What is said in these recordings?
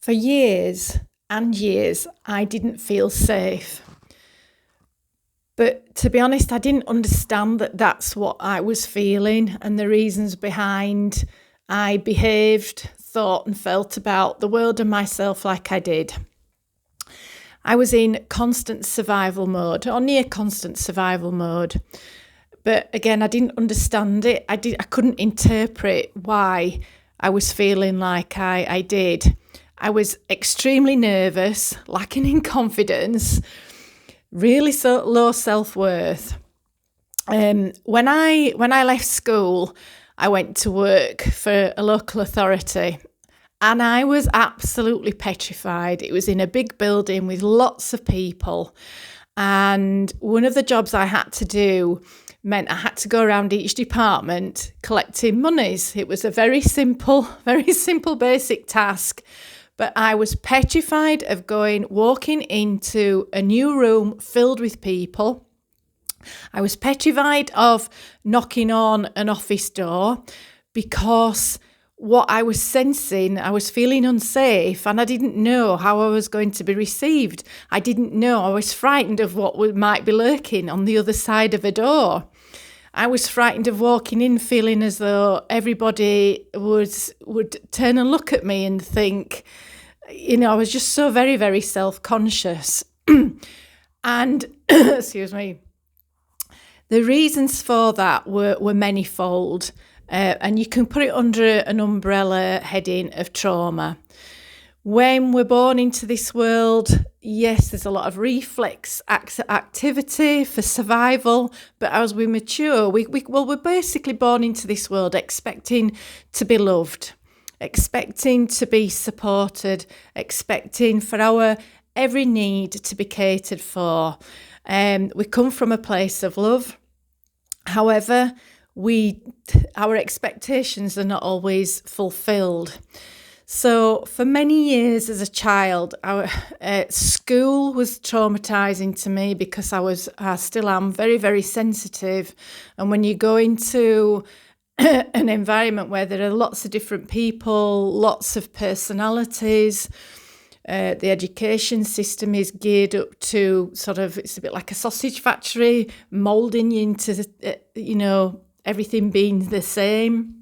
For years and years, I didn't feel safe. But to be honest, I didn't understand that that's what I was feeling and the reasons behind I behaved, thought, and felt about the world and myself like I did. I was in constant survival mode, or near constant survival mode. But again, I didn't understand it. I couldn't interpret why I was feeling like I did. I was extremely nervous, lacking in confidence, really so low self-worth. When I left school, I went to work for a local authority and I was absolutely petrified. It was in a big building with lots of people. And one of the jobs I had to do meant I had to go around each department collecting monies. It was a very simple, basic task. But I was petrified of walking into a new room filled with people. I was petrified of knocking on an office door because what I was sensing, I was feeling unsafe and I didn't know how I was going to be received. I didn't know. I was frightened of what might be lurking on the other side of a door. I was frightened of walking in feeling as though everybody would turn and look at me and think, I was just so very, very self-conscious. And, excuse me, the reasons for that were manifold. And you can put it under an umbrella heading of trauma. When we're born into this world, yes, there's a lot of reflex activity for survival, but as we mature, we're basically born into this world expecting to be loved, expecting to be supported, expecting for our every need to be catered for. We come from a place of love. However, our expectations are not always fulfilled. So for many years as a child, our school was traumatizing to me because I still am very, very sensitive. And when you go into an environment where there are lots of different people, lots of personalities, the education system is geared up to it's a bit like a sausage factory, moulding you into, everything being the same.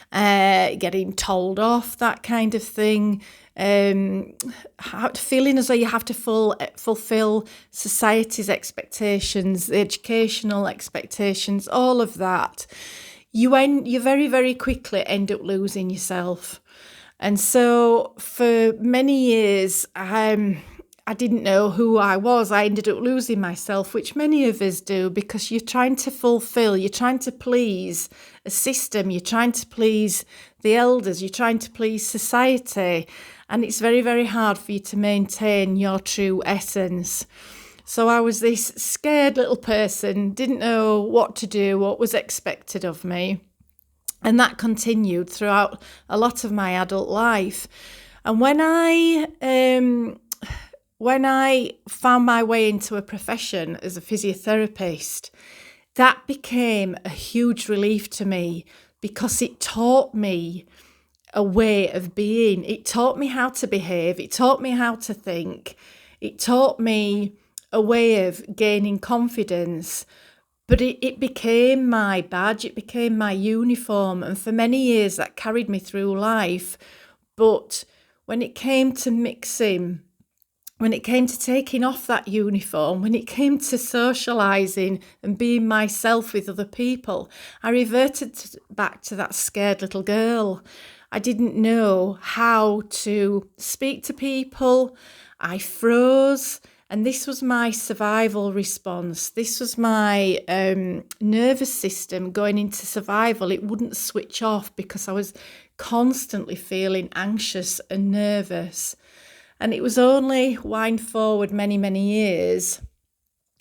Getting told off, that kind of thing, feeling as though you have to fulfill society's expectations, the educational expectations, all of that. You very, very quickly end up losing yourself. And so for many years, I didn't know who I was. I ended up losing myself, which many of us do, because you're trying to please a system, you're trying to please the elders, you're trying to please society. And it's very, very hard for you to maintain your true essence. So I was this scared little person, didn't know what to do, what was expected of me. And that continued throughout a lot of my adult life. And when I found my way into a profession as a physiotherapist, that became a huge relief to me because it taught me a way of being. It taught me how to behave. It taught me how to think. It taught me a way of gaining confidence. But it became my badge. It became my uniform. And for many years, that carried me through life. But when it came to mixing, when it came to taking off that uniform, when it came to socialising and being myself with other people, I reverted back to that scared little girl. I didn't know how to speak to people. I froze. And this was my survival response. This was my nervous system going into survival. It wouldn't switch off because I was constantly feeling anxious and nervous. And it was only wind forward many, many years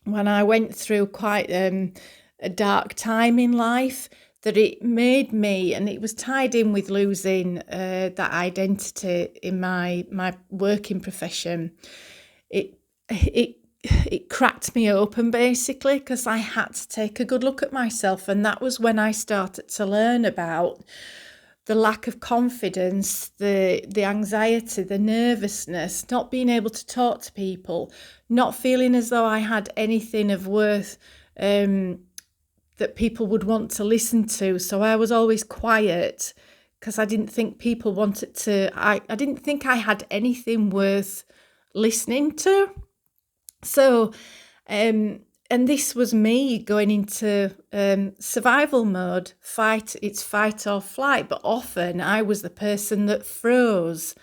when I went through quite a dark time in life that it made me, and it was tied in with losing that identity in my working profession. It cracked me open basically because I had to take a good look at myself, and that was when I started to learn about the lack of confidence, the anxiety, the nervousness, not being able to talk to people, not feeling as though I had anything of worth that people would want to listen to. So I was always quiet because I didn't think people wanted to, I didn't think I had anything worth listening to. So, and this was me going into survival mode, it's fight or flight. But often I was the person that froze.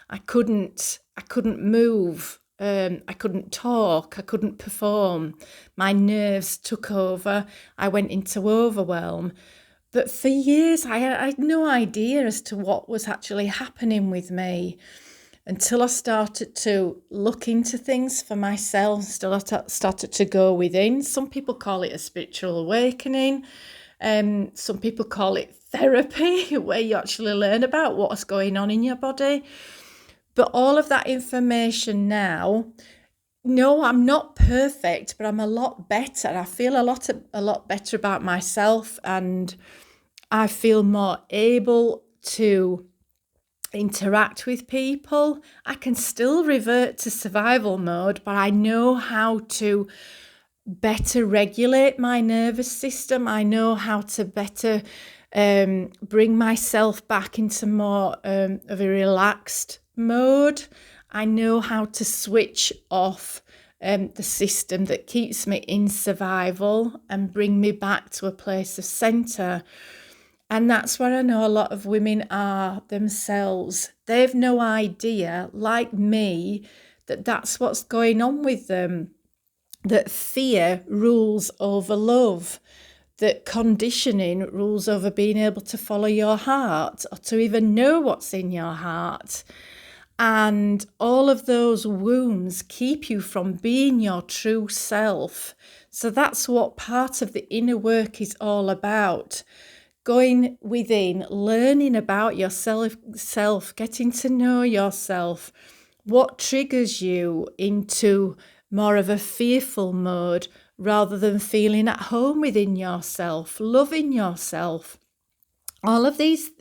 I couldn't move. I couldn't talk. I couldn't perform. My nerves took over. I went into overwhelm. But for years, I had no idea as to what was actually happening with me until I started to look into things for myself, started to go within. Some people call it a spiritual awakening. Some people call it therapy, where you actually learn about what's going on in your body. But all of that information now, no, I'm not perfect, but I'm a lot better. I feel a lot better about myself, and I feel more able to interact with people. I can still revert to survival mode, but I know how to better regulate my nervous system. I know how to better bring myself back into more of a relaxed mode. I know how to switch off the system that keeps me in survival and bring me back to a place of center. And that's where I know a lot of women are themselves. They've no idea, like me, that that's what's going on with them, that fear rules over love, that conditioning rules over being able to follow your heart or to even know what's in your heart. And all of those wounds keep you from being your true self. So that's what part of the inner work is all about. Going within, learning about yourself, getting to know yourself, what triggers you into more of a fearful mode rather than feeling at home within yourself, loving yourself. All of these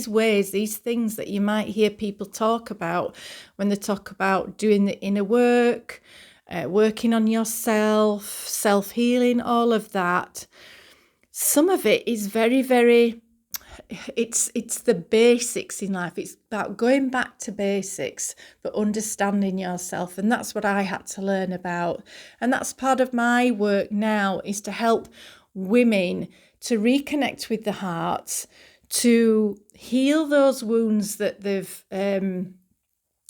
ways, these things that you might hear people talk about when they talk about doing the inner work, working on yourself, self-healing, all of that. Some of it is very, very, it's the basics in life. It's about going back to basics, but understanding yourself. And that's what I had to learn about. And that's part of my work now, is to help women to reconnect with the heart, to heal those wounds that they've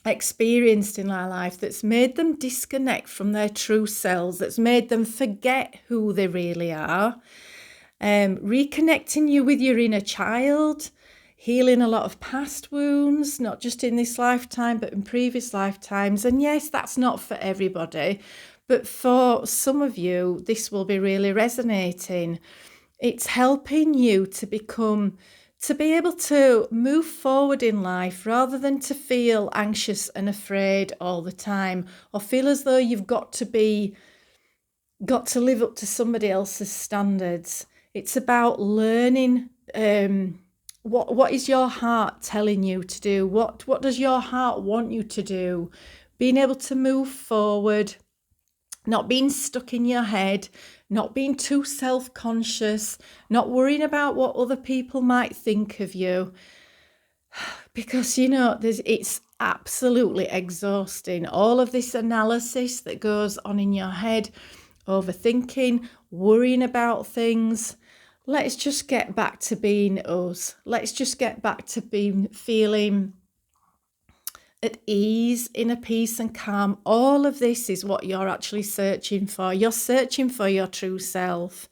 experienced in their life that's made them disconnect from their true selves, that's made them forget who they really are. Reconnecting you with your inner child, healing a lot of past wounds, not just in this lifetime, but in previous lifetimes. And yes, that's not for everybody, but for some of you, this will be really resonating. It's helping you to be able to move forward in life rather than to feel anxious and afraid all the time, or feel as though you've got to live up to somebody else's standards. It's about learning what is your heart telling you to do? What does your heart want you to do? Being able to move forward, not being stuck in your head, not being too self-conscious, not worrying about what other people might think of you. Because, it's absolutely exhausting. All of this analysis that goes on in your head, overthinking, worrying about things. Let's just get back to being us. Let's just get back to feeling at ease, inner peace and calm. All of this is what you're actually searching for. You're searching for your true self.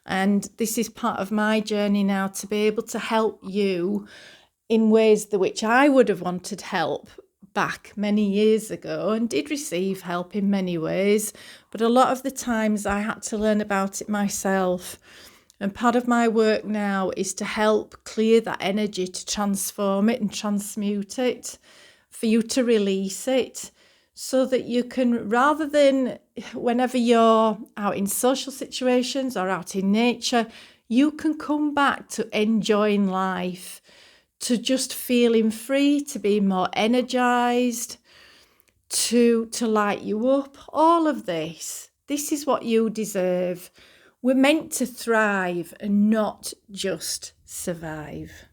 And this is part of my journey now, to be able to help you in ways that which I would have wanted help back many years ago, and did receive help in many ways. But a lot of the times I had to learn about it myself. And part of my work now is to help clear that energy, to transform it and transmute it, for you to release it, so that you can, rather than whenever you're out in social situations or out in nature, you can come back to enjoying life, to just feeling free, to be more energized, to light you up. All of this. This is what you deserve. We're meant to thrive and not just survive.